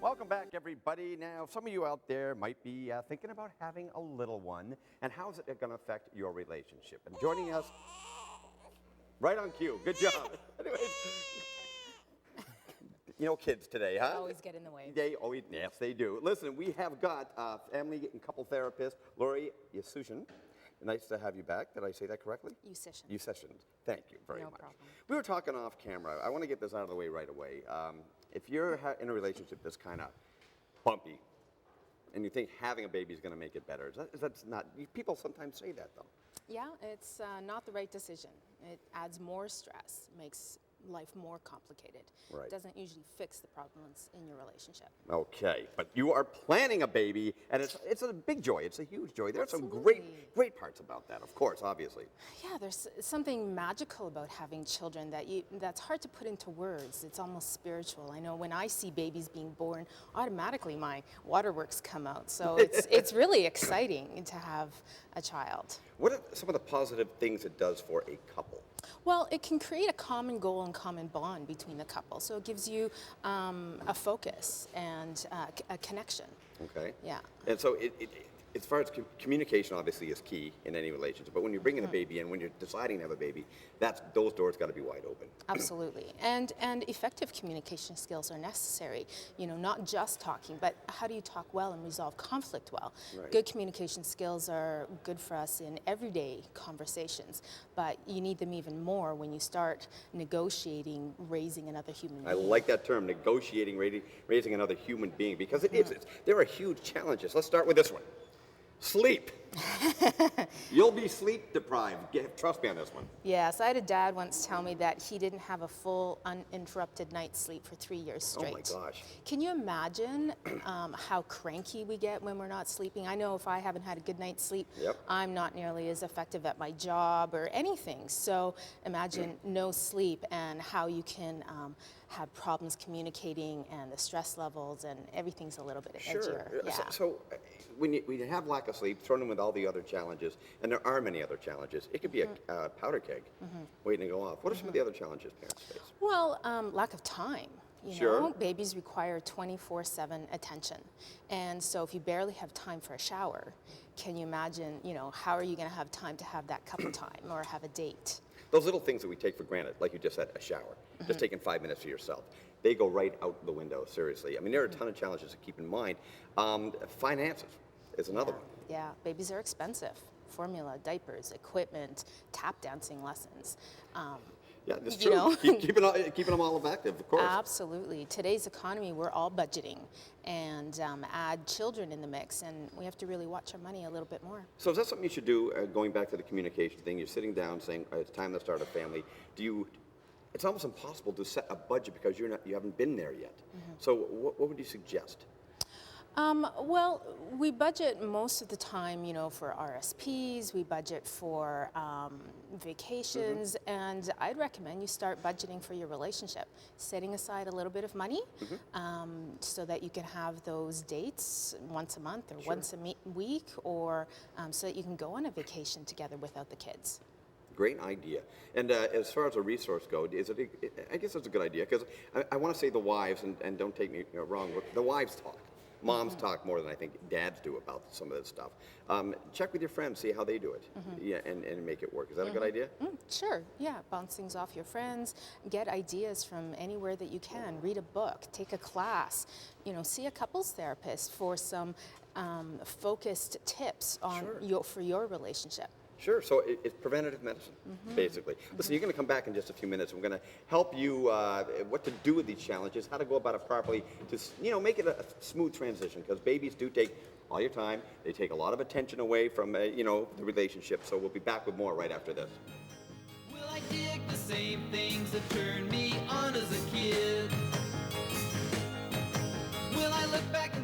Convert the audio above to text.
Welcome back, everybody. Now, some of you out there might be thinking about having a little one, and how's it going to affect your relationship? And joining us, right on cue. Good job. Anyways, you know, kids today, huh? They always get in the way. Yes, they do. Listen, we have got family and couple therapist, Lori Yusishen. Nice to have you back. Did I say that correctly? Yusishen. Yusishen. Thank you very much. No problem. We were talking off camera. I want to get this out of the way right away. If you're in a relationship that's kind of bumpy, and you think having a baby is going to make it better, that's not. People sometimes say that, though. Yeah, it's not the right decision. It adds more stress, makes life more complicated. Right. It doesn't usually fix the problems in your relationship. Okay, but you are planning a baby, and it's a big joy. It's a huge joy. There are some Absolutely. great parts about that, of course, obviously. Yeah, there's something magical about having children that's hard to put into words. It's almost spiritual. I know when I see babies being born, automatically my waterworks come out. So it's really exciting to have a child. What are some of the positive things it does for a couple? Well, it can create a common goal and common bond between the couple. So it gives you a focus and a connection. Okay. Yeah. And so as far as communication, obviously, is key in any relationship. But when you're bringing a baby in, when you're deciding to have a baby, those doors got to be wide open. Absolutely. And effective communication skills are necessary. You know, not just talking, but how do you talk well and resolve conflict well? Right. Good communication skills are good for us in everyday conversations, but you need them even more when you start negotiating raising another human being. I like that term, negotiating, raising another human being, because there are huge challenges. Let's start with this one. Sleep. You'll be sleep deprived. Trust me on this one. Yes, I had a dad once tell me that he didn't have a full uninterrupted night's sleep for 3 years straight. Oh my gosh. Can you imagine how cranky we get when we're not sleeping? I know if I haven't had a good night's sleep, Yep. I'm not nearly as effective at my job or anything. So imagine no sleep and how you can have problems communicating, and the stress levels and everything's a little bit edgier. Sure. Yeah. So when you have lack of sleep, thrown in with all the other challenges, and there are many other challenges, it could be a powder keg waiting to go off. What are some of the other challenges parents face? Well, lack of time. You Sure. know, babies require 24/7 attention. And so if you barely have time for a shower, can you imagine, you know, how are you going to have time to have that couple time or have a date? Those little things that we take for granted, like you just said, a shower, just taking 5 minutes for yourself, they go right out the window, seriously. I mean, there are a ton of challenges to keep in mind. Finances is another one. Yeah, babies are expensive. Formula, diapers, equipment, tap dancing lessons. Yeah, that's You true. know. Keeping them all active, of course. Absolutely. Today's economy, we're all budgeting, and add children in the mix, and we have to really watch our money a little bit more. So is that something you should do, going back to the communication thing? You're sitting down saying, it's time to start a family. It's almost impossible to set a budget because you haven't been there yet. So what would you suggest? Well, we budget most of the time, you know, for RSPs, we budget for vacations, and I'd recommend you start budgeting for your relationship, setting aside a little bit of money so that you can have those dates once a month or once a week, or so that you can go on a vacation together without the kids. Great idea. And as far as a resource goes, I guess it's a good idea, because I want to say the wives, and don't take me wrong, but the wives talk. Moms talk more than I think dads do about some of this stuff. Check with your friends, see how they do it, and make it work. Is that a good idea? Sure, yeah. Bounce things off your friends, get ideas from anywhere that you can. Read a book, take a class, you know, see a couples therapist for some focused tips on for your relationship. Sure. So it's preventative medicine, basically. Listen, you're going to come back in just a few minutes. We're going to help you what to do with these challenges, how to go about it properly to, make it a smooth transition, because babies do take all your time. They take a lot of attention away from, the relationship. So we'll be back with more right after this. Will I dig the same things that turned me on as a kid? Will I look back